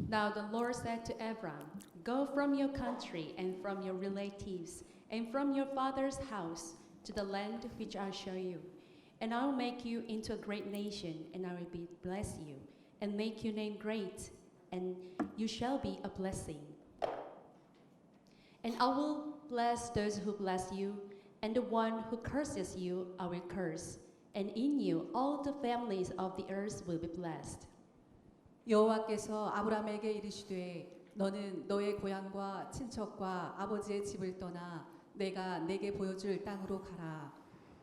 Now the Lord said to Abram, Go from your country and from your relatives and from your father's house to the land which I show you. And I will make you into a great nation, and I will bless you, and make your name great, and you shall be a blessing. And I will bless those who bless you, and the one who curses you I will curse. And in you all the families of the earth will be blessed. 여호와께서 아브라함에게 이르시되 너는 너의 고향과 친척과 아버지의 집을 떠나 내가 내게 보여줄 땅으로 가라.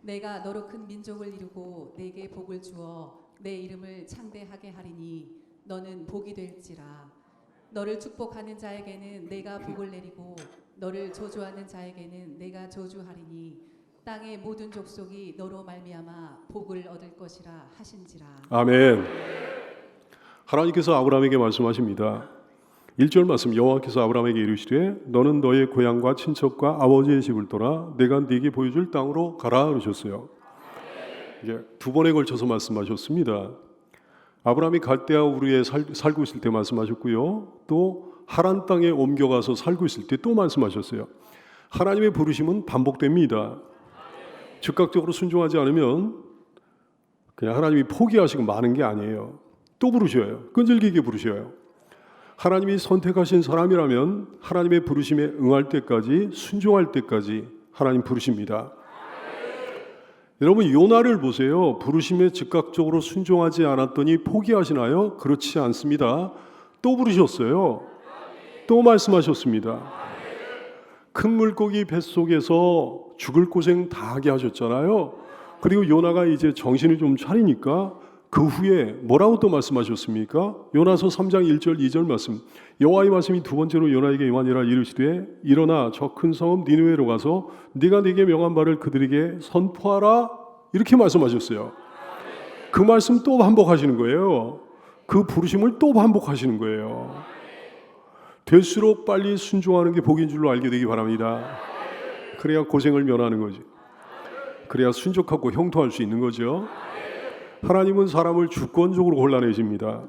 내가 너로 큰 민족을 이루고 내게 복을 주어 내 이름을 창대하게 하리니 너는 복이 될지라. 너를 축복하는 자에게는 내가 복을 내리고 너를 저주하는 자에게는 내가 저주하리니 땅의 모든 족속이 너로 말미암아 복을 얻을 것이라 하신지라. 아멘. 하나님께서 아브라함에게 말씀하십니다. 1절 말씀, 여호와께서 아브라함에게 이르시되 너는 너의 고향과 친척과 아버지의 집을 떠나 내가 네게 보여줄 땅으로 가라 그러셨어요. 이게 두 번에 걸쳐서 말씀하셨습니다. 아브라함이 갈대아 우르에 살고 있을 때 말씀하셨고요. 또 하란 땅에 옮겨가서 살고 있을 때 또 말씀하셨어요. 하나님의 부르심은 반복됩니다. 즉각적으로 순종하지 않으면 그냥 하나님이 포기하시고 마는 게 아니에요. 또 부르셔요. 끈질기게 부르셔요. 하나님이 선택하신 사람이라면 하나님의 부르심에 응할 때까지, 순종할 때까지 하나님 부르십니다. 여러분, 요나를 보세요. 부르심에 즉각적으로 순종하지 않았더니 포기하시나요? 그렇지 않습니다. 또 부르셨어요. 또 말씀하셨습니다. 큰 물고기 뱃속에서 죽을 고생 다 하게 하셨잖아요. 그리고 요나가 이제 정신을 좀 차리니까 그 후에 뭐라고 또 말씀하셨습니까? 요나서 3장 1절 2절 말씀. 여호와의 말씀이 두 번째로 요나에게 임하니라 이르시되 일어나 저 큰 성읍 니느웨로 가서 네가 네게 명한 바를 그들에게 선포하라 이렇게 말씀하셨어요. 그 말씀 또 반복하시는 거예요. 그 부르심을 또 반복하시는 거예요. 될수록 빨리 순종하는 게 복인 줄로 알게 되기 바랍니다. 그래야 고생을 면하는 거지. 그래야 순종하고 형통할 수 있는 거죠. 하나님은 사람을 주권적으로 골라내십니다.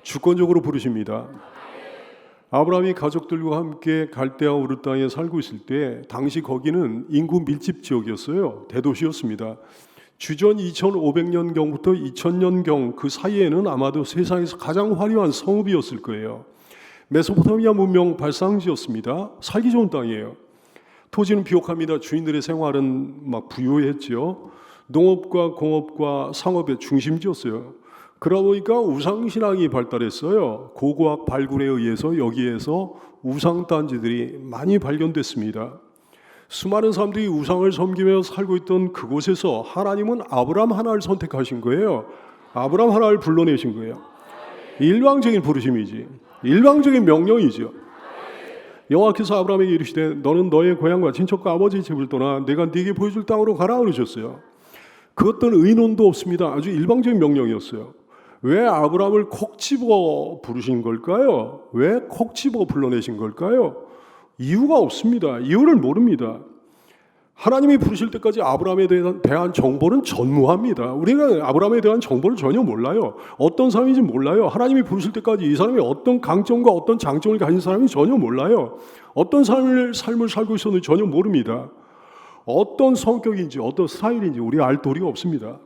주권적으로 부르십니다. 아브라함이 가족들과 함께 갈대아 우르 땅에 살고 있을 때 당시 거기는 인구 밀집 지역이었어요. 대도시였습니다. 주전 2500년경부터 2000년경 그 사이에는 아마도 세상에서 가장 화려한 성읍이었을 거예요. 메소포타미아 문명 발상지였습니다. 살기 좋은 땅이에요. 토지는 비옥합니다. 주인들의 생활은 막 부유했지요. 농업과 공업과 상업의 중심지였어요. 그러다 보니까 우상신앙이 발달했어요. 고고학 발굴에 의해서 여기에서 우상단지들이 많이 발견됐습니다. 수많은 사람들이 우상을 섬기며 살고 있던 그곳에서 하나님은 아브라함 하나를 선택하신 거예요. 아브라함 하나를 불러내신 거예요. 일방적인 부르심이지. 일방적인 명령이죠. 여호와께서 아브라함에게 이르시되 너는 너의 고향과 친척과 아버지의 집을 떠나 내가 네게 보여줄 땅으로 가라 그러셨어요. 그 어떤 의논도 없습니다. 아주 일방적인 명령이었어요. 왜 아브라함을 콕 집어 부르신 걸까요? 왜 콕 집어 불러내신 걸까요? 이유가 없습니다. 이유를 모릅니다. 하나님이 부르실 때까지 아브라함에 대한 정보는 전무합니다. 우리가 아브라함에 대한 정보를 전혀 몰라요. 어떤 사람인지 몰라요. 하나님이 부르실 때까지 이 사람이 어떤 강점과 어떤 장점을 가진 사람인지 전혀 몰라요. 어떤 삶을 살고 있었는지 전혀 모릅니다. 어떤 성격인지 어떤 스타일인지 우리가 알 도리가 없습니다.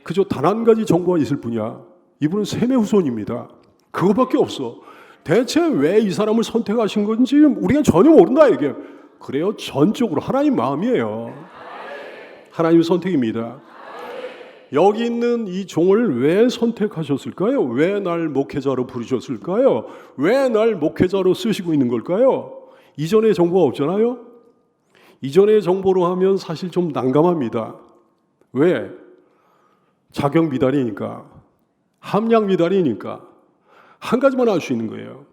그저 단 한 가지 정보가 있을 뿐이야. 이분은 셈의 후손입니다. 그거밖에 없어. 대체 왜 이 사람을 선택하신 건지 우리가 전혀 모른다 이게. 그래요. 전적으로 하나님 마음이에요. 하나님 선택입니다. 여기 있는 이 종을 왜 선택하셨을까요? 왜 날 목회자로 부르셨을까요? 왜 날 목회자로 쓰시고 있는 걸까요? 이전에 정보가 없잖아요. 이전의 정보로 하면 사실 좀 난감합니다. 왜? 자격 미달이니까, 함량 미달이니까 한 가지만 알 수 있는 거예요.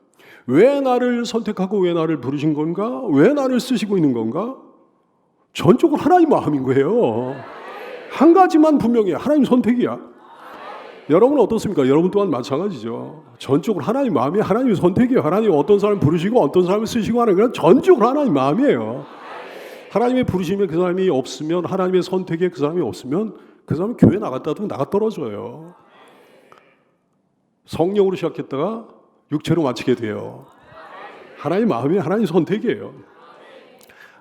왜 나를 선택하고 왜 나를 부르신 건가? 왜 나를 쓰시고 있는 건가? 전적으로 하나님 마음인 거예요. 한 가지만 분명해요. 하나님 선택이야. 여러분은 어떻습니까? 여러분 또한 마찬가지죠. 전적으로 하나님 마음이 하나님 선택이에요. 하나님 어떤 사람 부르시고 어떤 사람을 쓰시고 하는 건 전적으로 하나님 마음이에요. 하나님의 부르심에 그 사람이 없으면, 하나님의 선택에 그 사람이 없으면 그 사람은 교회 나갔다도 나가 떨어져요. 성령으로 시작했다가 육체로 마치게 돼요. 하나님 마음이 하나님 선택이에요.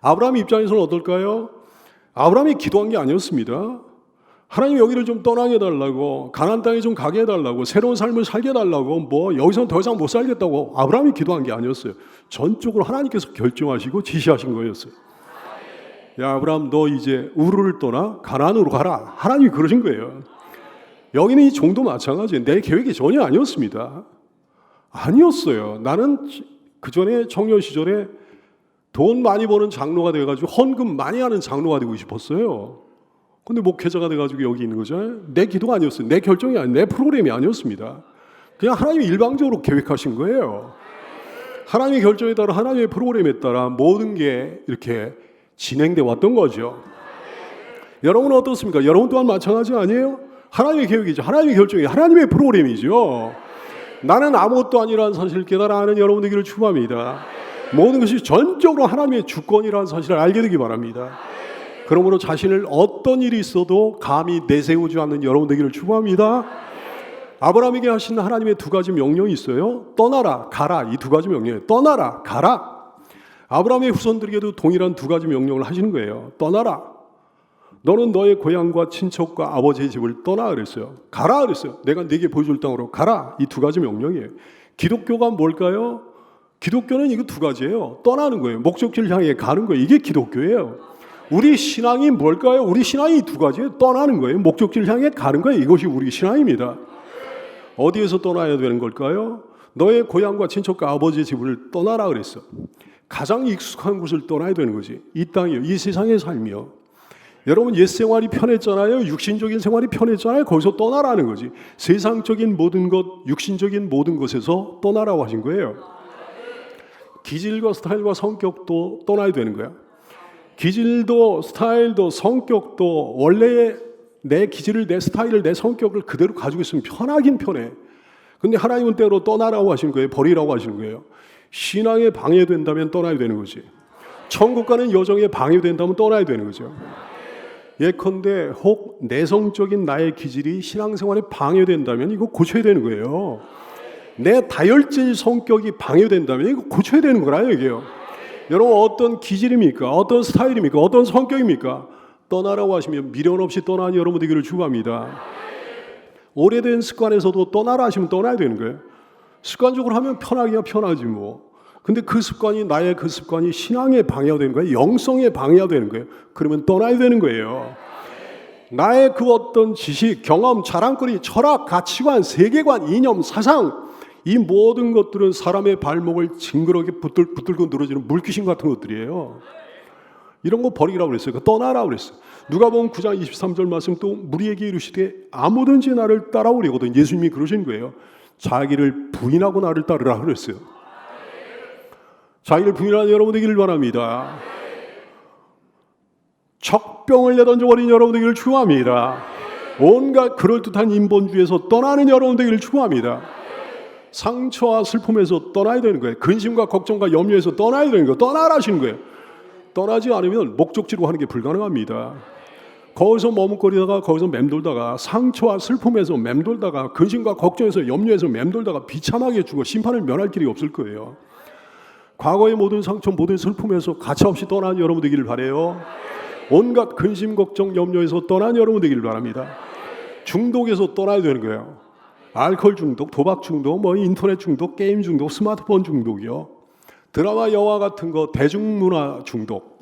아브라함 입장에서는 어떨까요? 아브라함이 기도한 게 아니었습니다. 하나님 여기를 좀 떠나게 해달라고, 가나안 땅에 좀 가게 해달라고, 새로운 삶을 살게 해달라고, 뭐 여기서는 더 이상 못 살겠다고 아브라함이 기도한 게 아니었어요. 전적으로 하나님께서 결정하시고 지시하신 거였어요. 야 아브라함 너 이제 우르를 떠나 가나안으로 가라. 하나님이 그러신 거예요. 여기는 이 종도 마찬가지예요. 내 계획이 전혀 아니었습니다. 아니었어요. 나는 그 전에 청년 시절에 돈 많이 버는 장로가 돼가지고 헌금 많이 하는 장로가 되고 싶었어요. 근데 목회자가 돼가지고 여기 있는 거잖아요. 내 기도가 아니었어요. 내 결정이 아니에요. 내 프로그램이 아니었습니다. 그냥 하나님이 일방적으로 계획하신 거예요. 하나님의 결정에 따라 하나님의 프로그램에 따라 모든 게 이렇게 진행돼 왔던 거죠. 여러분은 어떻습니까? 여러분 또한 마찬가지 아니에요? 하나님의 계획이죠. 하나님의 결정이 하나님의 프로그램이죠. 나는 아무것도 아니라는 사실을 깨달아 아는 여러분 되기를 축원합니다. 모든 것이 전적으로 하나님의 주권이라는 사실을 알게 되기 바랍니다. 그러므로 자신을 어떤 일이 있어도 감히 내세우지 않는 여러분 되기를 축원합니다. 아브라함에게 하신 하나님의 두 가지 명령이 있어요. 떠나라, 가라. 이 두 가지 명령이에요. 떠나라, 가라. 아브라함의 후손들에게도 동일한 두 가지 명령을 하시는 거예요. 떠나라. 너는 너의 고향과 친척과 아버지의 집을 떠나 그랬어요. 가라 그랬어요. 내가 네게 보여줄 땅으로 가라. 이 두 가지 명령이에요. 기독교가 뭘까요? 기독교는 이거 두 가지예요. 떠나는 거예요. 목적지를 향해 가는 거예요. 이게 기독교예요. 우리 신앙이 뭘까요? 우리 신앙이 두 가지예요. 떠나는 거예요. 목적지를 향해 가는 거예요. 이것이 우리 신앙입니다. 어디에서 떠나야 되는 걸까요? 너의 고향과 친척과 아버지의 집을 떠나라 그랬어. 가장 익숙한 곳을 떠나야 되는 거지. 이 땅이요. 이 세상의 삶이요. 여러분 옛 생활이 편했잖아요. 육신적인 생활이 편했잖아요. 거기서 떠나라는 거지. 세상적인 모든 것, 육신적인 모든 것에서 떠나라고 하신 거예요. 기질과 스타일과 성격도 떠나야 되는 거야. 기질도 스타일도 성격도 원래 내 기질을, 내 스타일을, 내 성격을 그대로 가지고 있으면 편하긴 편해. 근데 하나님은 때로 떠나라고 하시는 거예요. 버리라고 하시는 거예요. 신앙에 방해된다면 떠나야 되는 거지. 천국 가는 여정에 방해된다면 떠나야 되는 거죠. 예컨대 혹 내성적인 나의 기질이 신앙생활에 방해된다면 이거 고쳐야 되는 거예요. 내 다혈질 성격이 방해된다면 이거 고쳐야 되는 거라 이게요. 여러분 어떤 기질입니까? 어떤 스타일입니까? 어떤 성격입니까? 떠나라고 하시면 미련 없이 떠나는 여러분 되기를 축원합니다. 오래된 습관에서도 떠나라 하시면 떠나야 되는 거예요. 습관적으로 하면 편하기야 편하지 뭐. 근데 그 습관이 나의 그 습관이 신앙에 방해가 되는 거예요. 영성에 방해가 되는 거예요. 그러면 떠나야 되는 거예요. 나의 그 어떤 지식, 경험, 자랑거리, 철학, 가치관, 세계관, 이념, 사상 이 모든 것들은 사람의 발목을 징그럽게 붙들고 늘어지는 물귀신 같은 것들이에요. 이런 거 버리라고 그랬어요. 떠나라고 그랬어요. 누가복음 9장 23절 말씀 또 무리에게 이르시되 아무든지 나를 따라오려거든. 예수님이 그러신 거예요. 자기를 부인하고 나를 따르라 그랬어요. 자기를 부인하는 여러분 되기를 바랍니다. 척병을 내던져버린 여러분 되기를 축원합니다. 온갖 그럴듯한 인본주의에서 떠나는 여러분 되기를 축원합니다. 상처와 슬픔에서 떠나야 되는 거예요. 근심과 걱정과 염려에서 떠나야 되는 거예요. 떠나라 하시는 거예요. 떠나지 않으면 목적지로 하는 게 불가능합니다. 거기서 머뭇거리다가 거기서 맴돌다가 상처와 슬픔에서 맴돌다가 근심과 걱정에서 염려에서 맴돌다가 비참하게 죽어 심판을 면할 길이 없을 거예요. 과거의 모든 상처 모든 슬픔에서 가차없이 떠난 여러분 되기를 바라요. 온갖 근심 걱정 염려에서 떠난 여러분 되기를 바랍니다. 중독에서 떠나야 되는 거예요. 알코올 중독, 도박 중독, 뭐 인터넷 중독, 게임 중독, 스마트폰 중독이요. 드라마, 영화 같은 거, 대중문화 중독,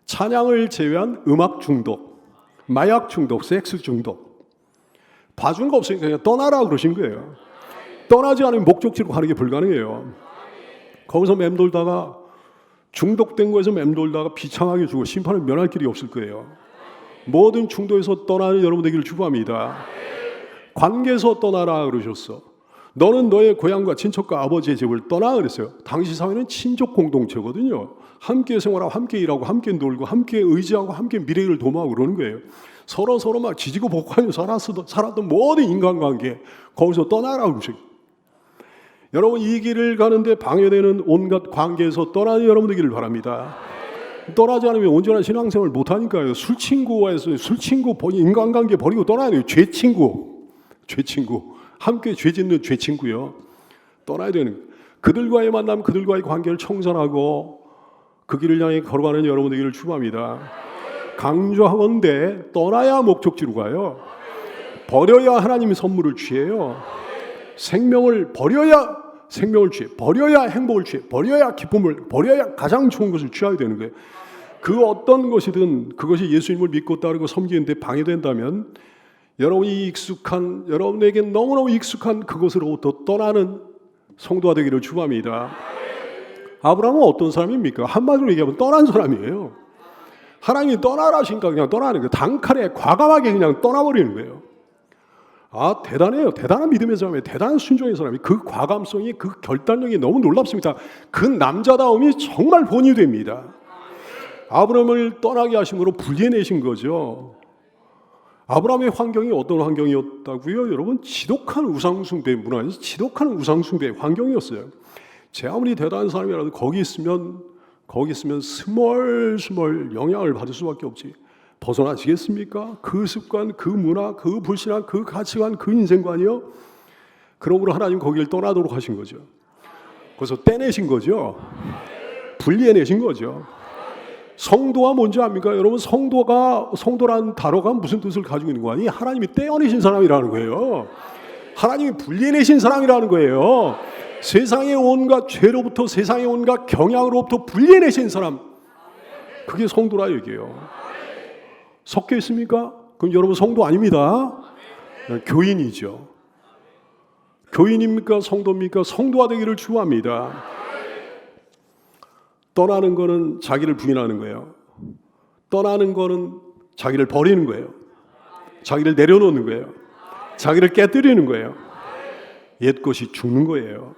찬양을 제외한 음악 중독, 마약 중독, 섹스 중독. 봐준 거 없으니까 그냥 떠나라 그러신 거예요. 떠나지 않으면 목적지로 가는 게 불가능해요. 거기서 맴돌다가 중독된 거에서 맴돌다가 비참하게 죽어 심판을 면할 길이 없을 거예요. 모든 중독에서 떠나는 여러분 되기를 축원합니다. 관계에서 떠나라 그러셨어. 너는 너의 고향과 친척과 아버지의 집을 떠나 그랬어요. 당시 사회는 친족 공동체거든요. 함께 생활하고 함께 일하고 함께 놀고 함께 의지하고 함께 미래를 도모하고 그러는 거예요. 서로 막 지지고 볶아서 살았던 모든 인간관계 거기서 떠나라 그러셔요. 여러분 이 길을 가는데 방해되는 온갖 관계에서 떠나는 여러분 되기를 바랍니다. 떠나지 않으면 온전한 신앙생활을 못하니까요. 술친구와에서 술친구 인간관계 버리고 떠나야 돼요. 죄친구 함께 죄 짓는 죄친구요. 떠나야 되는 거예요. 그들과의 만남, 그들과의 관계를 청산하고 그 길을 향해 걸어가는 여러분 되기를 축원합니다. 강조하건대 떠나야 목적지로 가요. 버려야 하나님의 선물을 취해요. 생명을 버려야 생명을 취해, 버려야 행복을 취해, 버려야 기쁨을, 버려야 가장 좋은 것을 취하게 되는 거예요. 그 어떤 것이든 그것이 예수님을 믿고 따르고 섬기는데 방해된다면 여러분이 익숙한, 여러분에게 너무너무 익숙한 그것으로부터 떠나는 성도가 되기를 축원합니다. 아브라함은 어떤 사람입니까? 한마디로 얘기하면 떠난 사람이에요. 하나님이 떠나라 하시니까 그냥 떠나는 거예요. 단칼에 과감하게 그냥 떠나버리는 거예요. 아, 대단해요. 대단한 믿음의 사람이에요. 대단한 순종의 사람이. 그 과감성이, 그 결단력이 너무 놀랍습니다. 그 남자다움이 정말 본이 됩니다. 아브라함을 떠나게 하심으로 분리해내신 거죠. 아브라함의 환경이 어떤 환경이었다고요? 여러분, 지독한 우상숭배 문화에서 지독한 우상숭배 환경이었어요. 제 아무리 대단한 사람이라도 거기 있으면 스멀스멀 영향을 받을 수밖에 없지. 벗어나시겠습니까? 그 습관, 그 문화, 그 불신앙, 그 가치관, 그 인생관이요. 그러므로 하나님 거기를 떠나도록 하신 거죠. 그래서 떼내신 거죠. 분리해내신 거죠. 성도가 뭔지 압니까? 여러분, 성도라는 단어가 무슨 뜻을 가지고 있는 거 아니? 하나님이 떼어내신 사람이라는 거예요. 하나님이 분리해내신 사람이라는 거예요. 세상의 온갖 죄로부터, 세상의 온갖 경향으로부터 분리해내신 사람. 그게 성도라 얘기예요. 섞여 있습니까? 그럼 여러분 성도 아닙니다. 교인이죠. 교인입니까? 성도입니까? 성도가 되기를 축원합니다. 떠나는 거는 자기를 부인하는 거예요. 떠나는 거는 자기를 버리는 거예요. 자기를 내려놓는 거예요. 자기를 깨뜨리는 거예요. 옛 것이 죽는 거예요.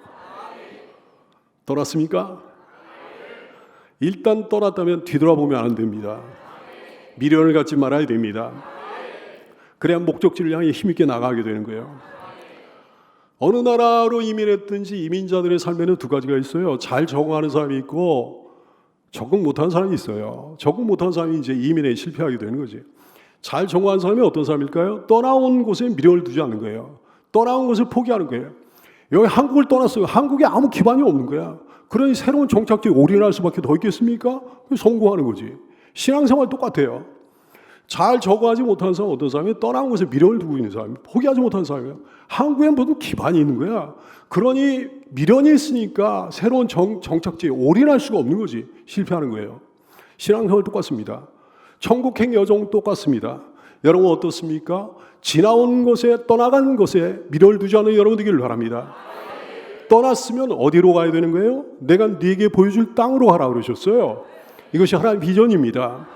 떠났습니까? 일단 떠났다면 뒤돌아보면 안 됩니다. 미련을 갖지 말아야 됩니다. 그래야 목적지를 향해 힘있게 나가게 되는 거예요. 어느 나라로 이민했든지 이민자들의 삶에는 두 가지가 있어요. 잘 적응하는 사람이 있고 적응 못하는 사람이 있어요. 적응 못하는 사람이 이제 이민에 실패하게 되는 거지. 잘 적응한 사람이 어떤 사람일까요? 떠나온 곳에 미련을 두지 않는 거예요. 떠나온 곳을 포기하는 거예요. 여기 한국을 떠났어요. 한국에 아무 기반이 없는 거야. 그러니 새로운 정착지에 올인할 수밖에 더 있겠습니까? 성공하는 거지. 신앙생활 똑같아요. 잘 적응하지 못하는 사람은 어떤 사람이 떠나온 곳에 미련을 두고 있는 사람이 포기하지 못하는 사람이에요. 한국에 무슨 기반이 있는 거야. 그러니 미련이 있으니까 새로운 정착지에 올인할 수가 없는 거지. 실패하는 거예요. 신앙생활 똑같습니다. 천국행 여정 똑같습니다. 여러분 어떻습니까? 지나온 것에 떠나간 것에 미련을 두지 않는 여러분 되기를 바랍니다. 떠났으면 어디로 가야 되는 거예요? 내가 네게 보여줄 땅으로 가라 그러셨어요. 이것이 하나님 비전입니다.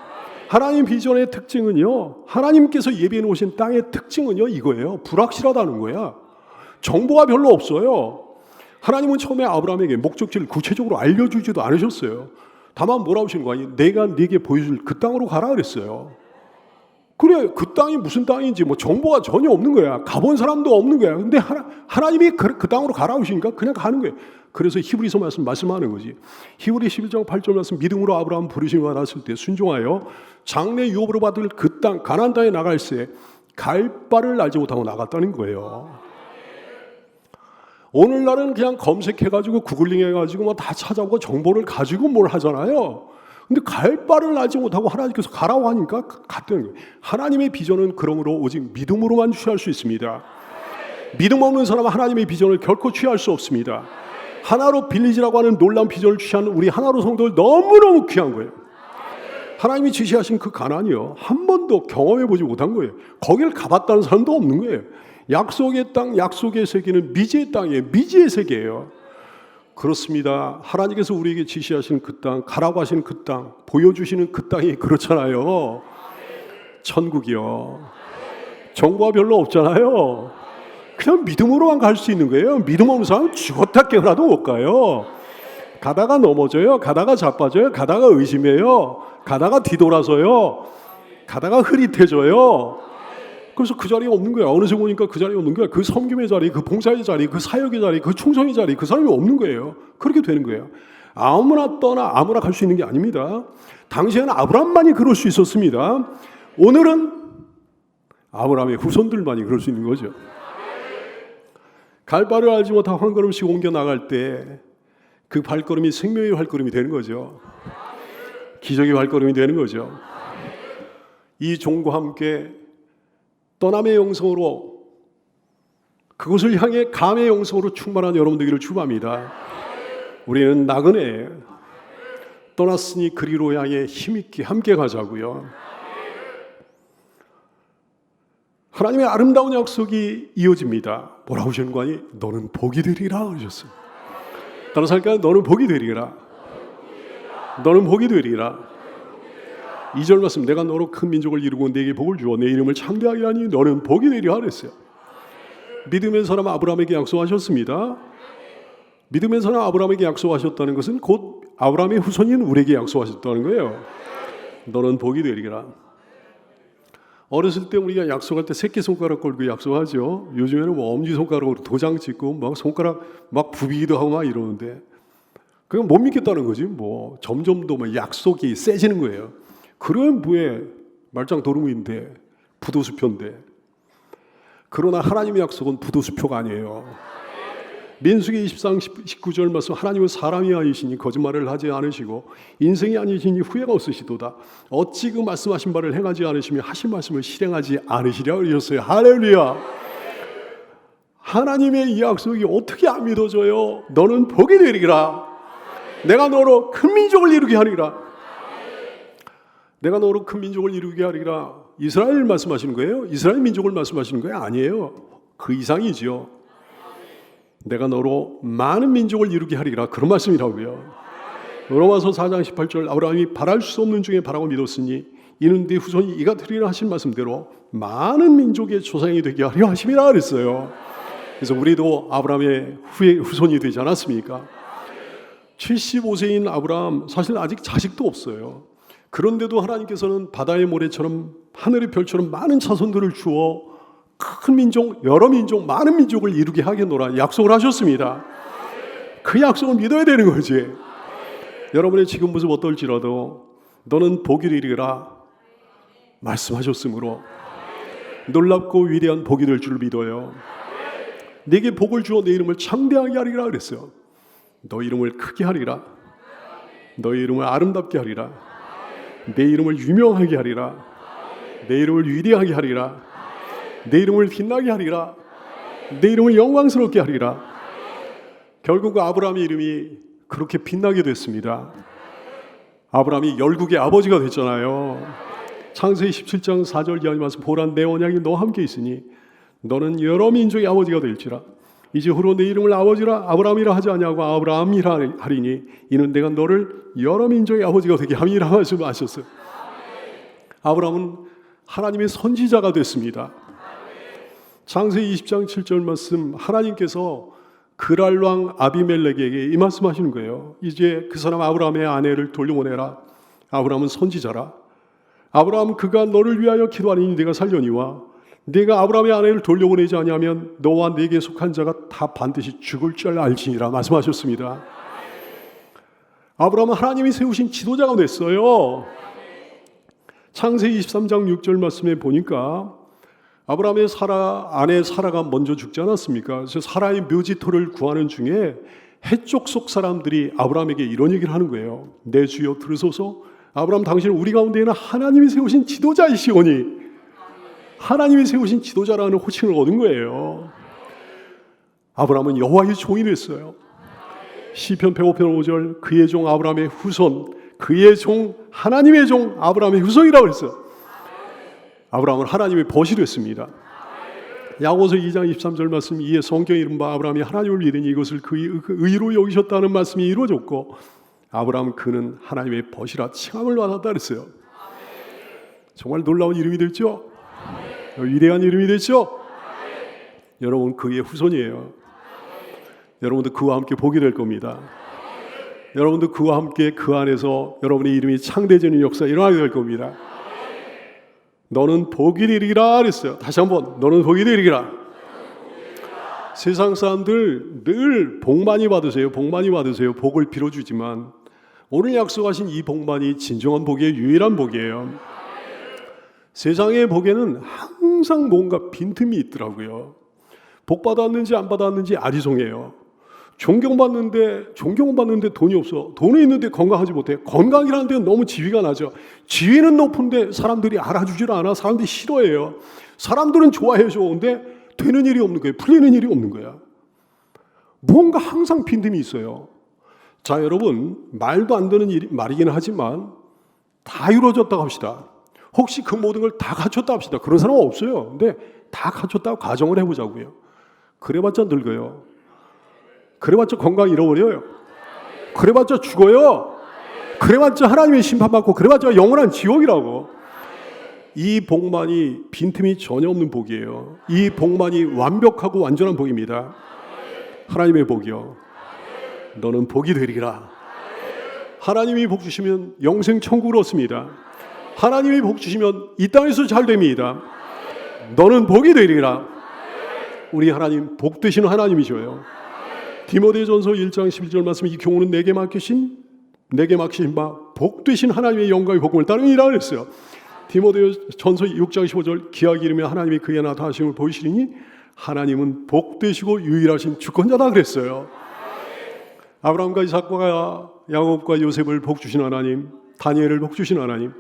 하나님 비전의 특징은요, 하나님께서 예비해 놓으신 땅의 특징은요 이거예요. 불확실하다는 거야. 정보가 별로 없어요. 하나님은 처음에 아브라함에게 목적지를 구체적으로 알려주지도 않으셨어요. 다만 뭐라고 하시는 거 아니에요? 내가 네게 보여줄 그 땅으로 가라 그랬어요. 그래, 그 땅이 무슨 땅인지 뭐 정보가 전혀 없는 거야. 가본 사람도 없는 거야. 근데 하나님이 그 땅으로 가라 하시니까 그냥 가는 거예요. 그래서 히브리서 말씀하는 거지. 히브리 11장 8절 말씀, 믿음으로 아브라함 부르심을 받았을 때 순종하여 장래 유업으로 받을 그 땅 가나안 땅에 나갈새 갈 바를 알지 못하고 나갔다는 거예요. 오늘날은 그냥 검색해가지고 구글링해가지고 뭐 다 찾아보고 정보를 가지고 뭘 하잖아요. 근데 갈 바를 알지 못하고 하나님께서 가라고 하니까 갔다는 거예요. 하나님의 비전은 그러므로 오직 믿음으로만 취할 수 있습니다. 믿음 없는 사람은 하나님의 비전을 결코 취할 수 없습니다. 하나로 빌리지라고 하는 놀라운 비전을 취한 우리 하나로 성도들 너무너무 귀한 거예요. 하나님이 지시하신 그 가나안이요, 한 번도 경험해보지 못한 거예요. 거기를 가봤다는 사람도 없는 거예요. 약속의 땅, 약속의 세계는 미지의 땅이에요. 미지의 세계예요. 그렇습니다. 하나님께서 우리에게 지시하신 그 땅, 가라고 하신 그 땅, 보여주시는 그 땅이 그렇잖아요. 천국이요. 정보가 별로 없잖아요. 그냥 믿음으로만 갈 수 있는 거예요. 믿음 없는 사람은 죽었다 깨어나도 못 가요. 가다가 넘어져요. 가다가 자빠져요. 가다가 의심해요. 가다가 뒤돌아서요. 가다가 흐릿해져요. 그래서 그 자리에 없는 거야. 어느새 보니까 그 자리에 없는 거야. 그 섬김의 자리, 그 봉사의 자리, 그 사역의 자리, 그 충성의 자리, 그 사람이 없는 거예요. 그렇게 되는 거예요. 아무나 떠나 아무나 갈 수 있는 게 아닙니다. 당시에는 아브라함만이 그럴 수 있었습니다. 오늘은 아브라함의 후손들만이 그럴 수 있는 거죠. 갈 바를 알지 못하고 한 걸음씩 옮겨 나갈 때 그 발걸음이 생명의 발걸음이 되는 거죠. 기적의 발걸음이 되는 거죠. 이 종과 함께 떠남의 영성으로 그곳을 향해 감의 영성으로 충만한 여러분 되기를 축원합니다. 우리는 나그네 떠났으니 그리로 향해 힘있게 함께 가자고요. 하나님의 아름다운 약속이 이어집니다. 뭐라고 하시는 거 아니? 너는 복이 되리라 하셨어요. 다른 사람과 너는 복이 되리라. 너는 복이 되리라. 2절 말씀, 내가 너로 큰 민족을 이루고 내게 복을 주어 내 이름을 창대하게 하니 너는 복이 되리라 그랬어요. 믿음의 사람 아브라함에게 약속하셨습니다. 믿음의 사람 아브라함에게 약속하셨다는 것은 곧 아브라함의 후손인 우리에게 약속하셨다는 거예요. 너는 복이 되리라. 어렸을 때 우리가 약속할 때 새끼손가락 걸고 약속하죠. 요즘에는 뭐 엄지손가락으로 도장 찍고 막 손가락 막 부비기도 하고 막 이러는데 그건 못 믿겠다는 거지. 뭐 점점 더 약속이 세지는 거예요. 그런 부에 말짱 도루묵인데 부도수표인데, 그러나 하나님의 약속은 부도수표가 아니에요. 민수기 23장 19절 말씀, 하나님은 사람이 아니시니 거짓말을 하지 않으시고 인생이 아니시니 후회가 없으시도다. 어찌 그 말씀하신 바를 행하지 않으시며 하신 말씀을 실행하지 않으시랴 그러셨어요. 할렐루야. 하나님의 이 약속이 어떻게 안 믿어져요? 너는 복이 되리라. 내가 너로 큰 민족을 이루게 하리라. 내가 너로 큰 민족을 이루게 하리라. 이스라엘 말씀하시는 거예요? 이스라엘 민족을 말씀하시는 거예요? 아니에요. 그 이상이죠. 내가 너로 많은 민족을 이루게 하리라. 그런 말씀이라고요. 로마서 4장 18절, 아브라함이 바랄 수 없는 중에 바라고 믿었으니 이는 네 후손이 이가 되리라 하신 말씀대로 많은 민족의 조상이 되게 하려 하심이라 그랬어요. 그래서 우리도 아브라함의 후손이 되지 않았습니까? 75세인 아브라함 사실 아직 자식도 없어요. 그런데도 하나님께서는 바다의 모래처럼 하늘의 별처럼 많은 자손들을 주어 큰 민족, 여러 민족, 많은 민족을 이루게 하겠노라 약속을 하셨습니다. 그 약속을 믿어야 되는 거지. 여러분의 지금 모습 어떨지라도 너는 복이 되리라 말씀하셨으므로 놀랍고 위대한 복이 될 줄 믿어요. 내게 복을 주어 내 이름을 창대하게 하리라 그랬어요. 너 이름을 크게 하리라. 너의 이름을 아름답게 하리라. 내 이름을 유명하게 하리라. 내 이름을 위대하게 하리라. 내 이름을 빛나게 하리라. 내 이름을 영광스럽게 하리라. 결국 아브라함의 이름이 그렇게 빛나게 됐습니다. 아브라함이 열국의 아버지가 됐잖아요. 창세기 17장 4절 이하의 말씀, 보라 내 언약이 너와 함께 있으니 너는 여러 민족의 아버지가 될지라. 이제 후로 내 이름을 아버지라 아브라함이라 하지 아니하고 아브라함이라 하리니 이는 내가 너를 여러 민족의 아버지가 되게 함이라 말씀하셨어요. 아브라함은 하나님의 선지자가 됐습니다. 창세기 20장 7절 말씀, 하나님께서 그랄 왕 아비멜렉에게 이 말씀하시는 거예요. 이제 그 사람 아브라함의 아내를 돌려보내라. 아브라함은 선지자라. 아브라함 그가 너를 위하여 기도하니 내가 살려니와 네가 아브라함의 아내를 돌려보내지 아니하면 너와 네게 속한 자가 다 반드시 죽을 줄 알지니라 말씀하셨습니다. 아브라함은 하나님이 세우신 지도자가 됐어요. 창세기 23장 6절 말씀에 보니까 아브라함의 아내 사라가 먼저 죽지 않았습니까? 그래서 사라의 묘지토를 구하는 중에 해쪽 속 사람들이 아브라함에게 이런 얘기를 하는 거예요. 내 주여 들으소서, 아브라함 당신은 우리 가운데에는 하나님이 세우신 지도자이시오니, 하나님이 세우신 지도자라는 호칭을 얻은 거예요. 아브라함은 여호와의 종이 됐어요. 시편 105편 5절, 그의 종 아브라함의 후손, 그의 종 하나님의 종 아브라함의 후손이라고 했어요. 아브라함은 하나님의 벗이 됐습니다. 야고보서 2장 23절 말씀, 이에 성경에 이른바 아브라함이 하나님을 믿으니 이것을 그 의로 여기셨다는 말씀이 이루어졌고 아브라함 그는 하나님의 벗이라 칭함을 받았다 그랬어요. 정말 놀라운 이름이 됐죠? 위대한 이름이 됐죠? 여러분 그의 후손이에요. 여러분도 그와 함께 복이 될 겁니다. 여러분도 그와 함께 그 안에서 여러분의 이름이 창대해지는 역사가 일어나게 될 겁니다. 너는 복이 되리라 그랬어요. 다시 한번, 너는 복이 되리라. 세상 사람들 늘 복 많이 받으세요. 복 많이 받으세요. 복을 빌어주지만 오늘 약속하신 이 복만이 진정한 복의 유일한 복이에요. 세상의 복에는 항상 뭔가 빈틈이 있더라고요. 복 받았는지 안 받았는지 아리송해요. 존경받는데 돈이 없어. 돈이 있는데 건강하지 못해. 건강이라는 데는 너무 지위가 낮아. 지위는 높은데 사람들이 알아주질 않아. 사람들이 싫어해요. 사람들은 좋아해 줘. 근데 되는 일이 없는 거예요. 풀리는 일이 없는 거야. 뭔가 항상 빈틈이 있어요. 자, 여러분, 말도 안 되는 말이긴 하지만 다 이루어졌다고 합시다. 혹시 그 모든 걸 다 갖췄다 합시다. 그런 사람은 없어요. 근데 다 갖췄다고 가정을 해보자고요. 그래봤자 늙어요. 그래봤자 건강 잃어버려요. 그래봤자 죽어요. 그래봤자 하나님의 심판받고 그래봤자 영원한 지옥이라고. 이 복만이 빈틈이 전혀 없는 복이에요. 이 복만이 완벽하고 완전한 복입니다. 하나님의 복이요. 너는 복이 되리라. 하나님이 복 주시면 영생 천국을 얻습니다. 하나님이 복 주시면 이 땅에서 잘 됩니다. 너는 복이 되리라. 우리 하나님 복 되시는 하나님이셔요. 디모데전서 1장 11절 말씀, 이 교훈은 내게 맡기신 바 복 되신 하나님의 영광의 복음을 따르니라 그랬어요. 디모데전서 6장 15절, 기하기 이르며 하나님이 그의 나타나심을 보이시리니 하나님은 복 되시고 유일하신 주권자다 그랬어요. 아브라함과 이삭과 야곱과 요셉을 복 주신 하나님, 다니엘을 복 주신 하나님,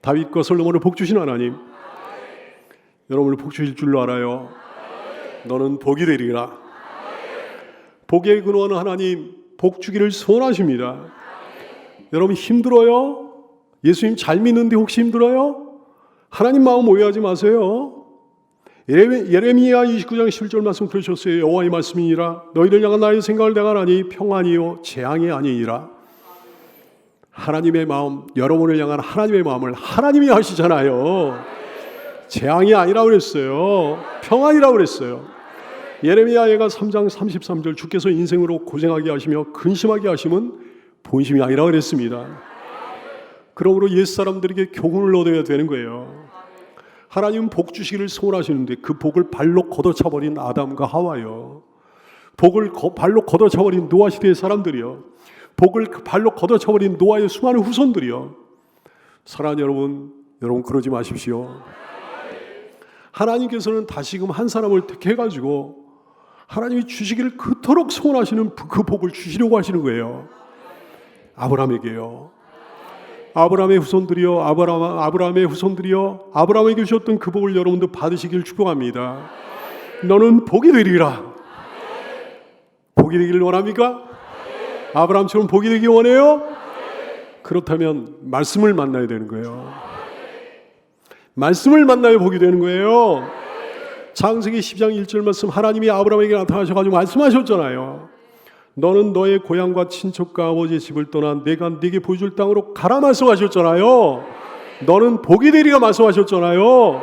다윗과 솔로몬을 복 주신 하나님, 여러분을 복 주실 줄로 알아요. 너는 복이 되리라. 복의 근원 하나님 복 주기를 소원하십니다. 여러분 힘들어요? 예수님 잘 믿는데 혹시 힘들어요? 하나님 마음 오해하지 마세요. 예레미야 29장 11절 말씀 들으셨어요. 여호와의 말씀이니라. 너희를 향한 나의 생각을 내가 하니 평안이요 재앙이 아니니라. 하나님의 마음, 여러분을 향한 하나님의 마음을 하나님이 하시잖아요. 재앙이 아니라고 그랬어요. 평안이라고 그랬어요. 예레미야가 3장 33절, 주께서 인생으로 고생하게 하시며 근심하게 하심은 본심이 아니라고 그랬습니다. 그러므로 옛 사람들에게 교훈을 얻어야 되는 거예요. 하나님은 복 주시기를 소원하시는데 그 복을 발로 걷어차버린 아담과 하와요. 복을 발로 걷어차버린 노아 시대의 사람들이요. 복을 발로 걷어차버린 노아의 수많은 후손들이요. 사랑하는 여러분 그러지 마십시오. 하나님께서는 다시금 한 사람을 택해가지고 하나님이 주시기를 그토록 소원하시는 그 복을 주시려고 하시는 거예요. 아브라함에게요. 아브라함의 후손들이요, 아브라함의 후손들이요, 아브라함에게 주셨던 그 복을 여러분도 받으시길 축복합니다. 너는 복이 되리라. 복이 되기를 원합니까? 아브라함처럼 복이 되기 원해요? 그렇다면 말씀을 만나야 되는 거예요. 말씀을 만나야 복이 되는 거예요. 창세기 10장 1절 말씀, 하나님이 아브라함에게 나타나셔가지고 말씀하셨잖아요. 너는 너의 고향과 친척과 아버지의 집을 떠나 내가 네게 보여줄 땅으로 가라 말씀하셨잖아요. 너는 복이 되리라 말씀하셨잖아요.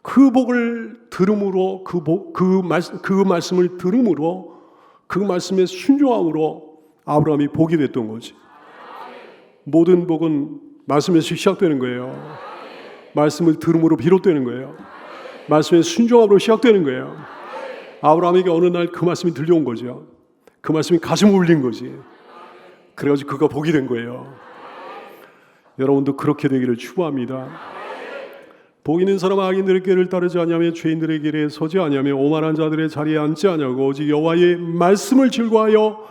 그 복을 들음으로 그 말씀을 들음으로 그 말씀의 순종함으로 아브라함이 복이 됐던 거지. 모든 복은 말씀에서 시작되는 거예요. 말씀을 들음으로 비롯되는 거예요. 말씀의 순종함으로 시작되는 거예요. 아브라함에게 어느 날 그 말씀이 들려온 거죠. 그 말씀이 가슴을 울린 거지. 그래가지고 그가 복이 된 거예요. 여러분도 그렇게 되기를 축복합니다. 복 있는 사람은 악인들의 길을 따르지 아니하며 죄인들의 길에 서지 아니하며 오만한 자들의 자리에 앉지 아니하고 오직 여호와의 말씀을 즐거하여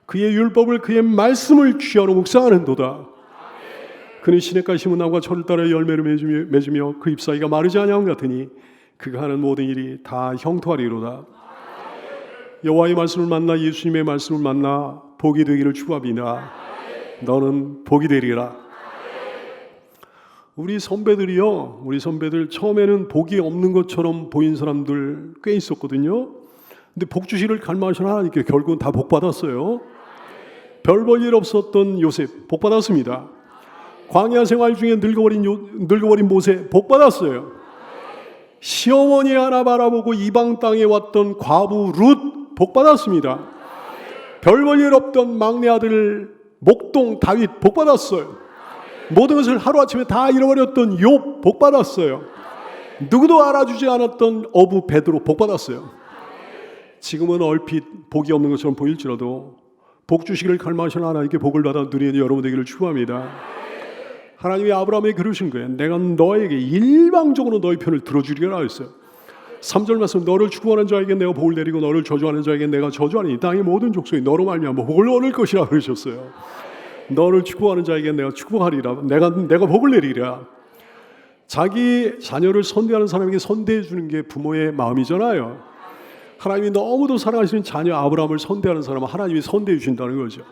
그의 율법을 그의 말씀을 취하로 묵상하는도다. 그는 시냇가에 심은 나무가 철을 따라 열매를 맺으며 그 잎사귀가 마르지 아니함 같으니 그가 하는 모든 일이 다 형통하리로다. 여호와의 말씀을 만나 예수님의 말씀을 만나 복이 되기를 축복합니다. 너는 복이 되리라. 우리 선배들 처음에는 복이 없는 것처럼 보인 사람들 꽤 있었거든요. 근데 복 주시를 갈망하시는 하나님께 결국은 다 복 받았어요. 별 볼 일 없었던 요셉 복 받았습니다. 광야 생활 중에 늙어버린 모세 복 받았어요. 시어머니 하나 바라보고 이방 땅에 왔던 과부 룻 복 받았습니다. 별 볼 일 없던 막내 아들 목동 다윗 복 받았어요. 모든 것을 하루아침에 다 잃어버렸던 욥 복 받았어요. 누구도 알아주지 않았던 어부 베드로 복 받았어요. 지금은 얼핏 복이 없는 것처럼 보일지라도 복 주시기를 갈망하시는 하나님께 복을 받아 누리는 여러분 되기를 축복합니다. 하나님이 아브라함에게 그러신 거예요. 내가 너에게 일방적으로 너의 편을 들어주리라 했어요. 3절 말씀 너를 축복하는 자에게 내가 복을 내리고 너를 저주하는 자에게 내가 저주하니 이 땅의 모든 족속이 너로 말미암아 복을 얻을 것이라 그러셨어요. 너를 축복하는 자에게 내가 축복하리라. 내가 복을 내리리라. 자기 자녀를 선대하는 사람에게 선대해 주는 게 부모의 마음이잖아요. 하나님이 너무도 사랑하시는 자녀 아브라함을 선대하는 사람은 하나님이 선대해 주신다는 거죠.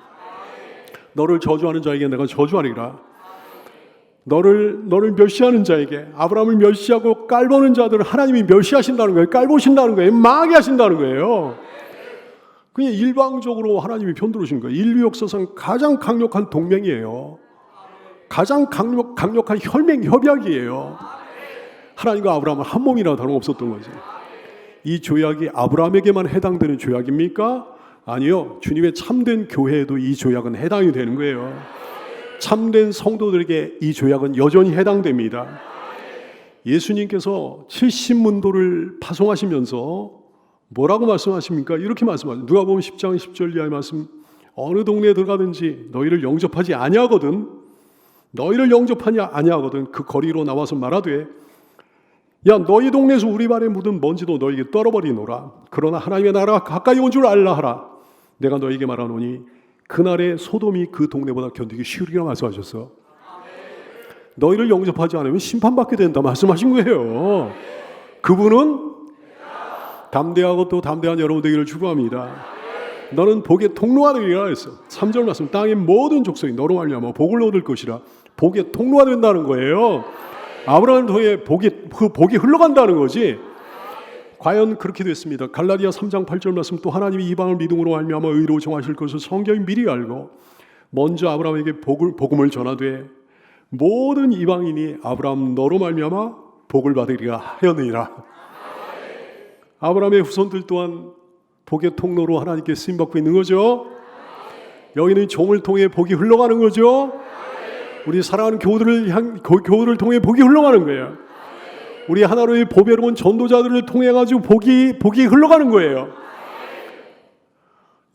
너를 저주하는 자에게 내가 저주하리라. 너를 멸시하는 자에게, 아브라함을 멸시하고 깔보는 자들을 하나님이 멸시하신다는 거예요. 깔보신다는 거예요. 망하게 하신다는 거예요. 그냥 일방적으로 하나님이 편들어오신 거예요. 인류 역사상 가장 강력한 동맹이에요. 가장 강력한 협약이에요. 하나님과 아브라함은 한 몸이나 다름없었던 거죠. 이 조약이 아브라함에게만 해당되는 조약입니까? 아니요. 주님의 참된 교회에도 이 조약은 해당이 되는 거예요. 참된 성도들에게 이 조약은 여전히 해당됩니다. 예수님께서 70문도를 파송하시면서 뭐라고 말씀하십니까? 이렇게 말씀하세요. 누가복음 10장 10절 이하의 말씀. 어느 동네에 들어가든지 너희를 영접하지 아니하거든 그 거리로 나와서 말하되 야 너희 동네에서 우리 발에 묻은 먼지도 너희에게 떨어버리노라. 그러나 하나님의 나라가 가까이 온 줄 알라 하라. 내가 너희에게 말하노니 그날에 소돔이 그 동네보다 견디기 쉬우리라 말씀하셨어. 너희를 영접하지 않으면 심판받게 된다 말씀하신 거예요. 그분은 담대하고 또 담대한 여러분 되기를 축복합니다. 너는 복의 통로가 되리라 했어. 3절 말씀 땅의 모든 족속이 너로 말미암아 복을 얻을 것이라. 복의 통로가 된다는 거예요. 아브라함을 통해 복이 흘러간다는 거지. 과연 그렇게 됐습니다. 갈라디아 3장 8절 말씀 또 하나님이 이방을 믿음으로 말미암아 의로 정하실 것을 성경이 미리 알고 먼저 아브라함에게 복음을 전하되 모든 이방인이 아브라함 너로 말미암아 복을 받으리라 하였느니라. 아브라함의 후손들 또한 복의 통로로 하나님께 쓰임받고 있는 거죠. 여기는 종을 통해 복이 흘러가는 거죠. 우리 사랑하는 교우들을 통해 복이 흘러가는 거예요. 우리 하나로의 보배로운 전도자들을 통해 가지고 복이 흘러가는 거예요.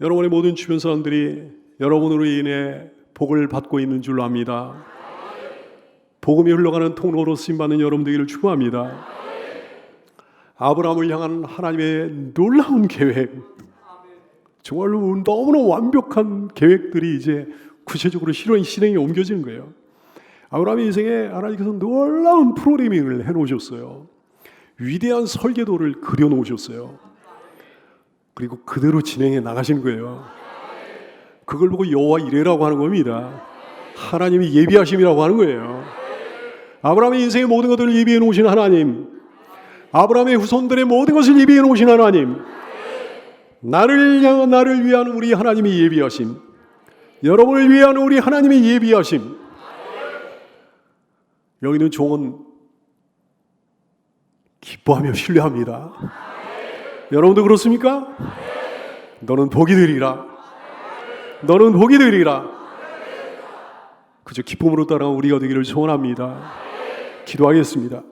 여러분의 모든 주변 사람들이 여러분으로 인해 복을 받고 있는 줄로 압니다. 복음이 흘러가는 통로로 쓰임받는 여러분 되기를 축복합니다. 아브라함을 향한 하나님의 놀라운 계획, 정말로 너무나 완벽한 계획들이 이제 구체적으로 실행에 옮겨지는 거예요. 아브라함의 인생에 하나님께서 놀라운 프로그래밍을 해놓으셨어요. 위대한 설계도를 그려놓으셨어요. 그리고 그대로 진행해 나가신 거예요. 그걸 보고 여호와 이레라고 하는 겁니다. 하나님이 예비하심이라고 하는 거예요. 아브라함의 인생의 모든 것들을 예비해 놓으신 하나님, 아브라함의 후손들의 모든 것을 예비해 놓으신 하나님, 나를 위한 우리 하나님이 예비하심, 여러분을 위한 우리 하나님이 예비하심. 여기는 종은 기뻐하며 신뢰합니다. 여러분도 그렇습니까? 너는 복이 되리라. 너는 복이 되리라. 그저 기쁨으로 따라온 우리가 되기를 소원합니다. 기도하겠습니다.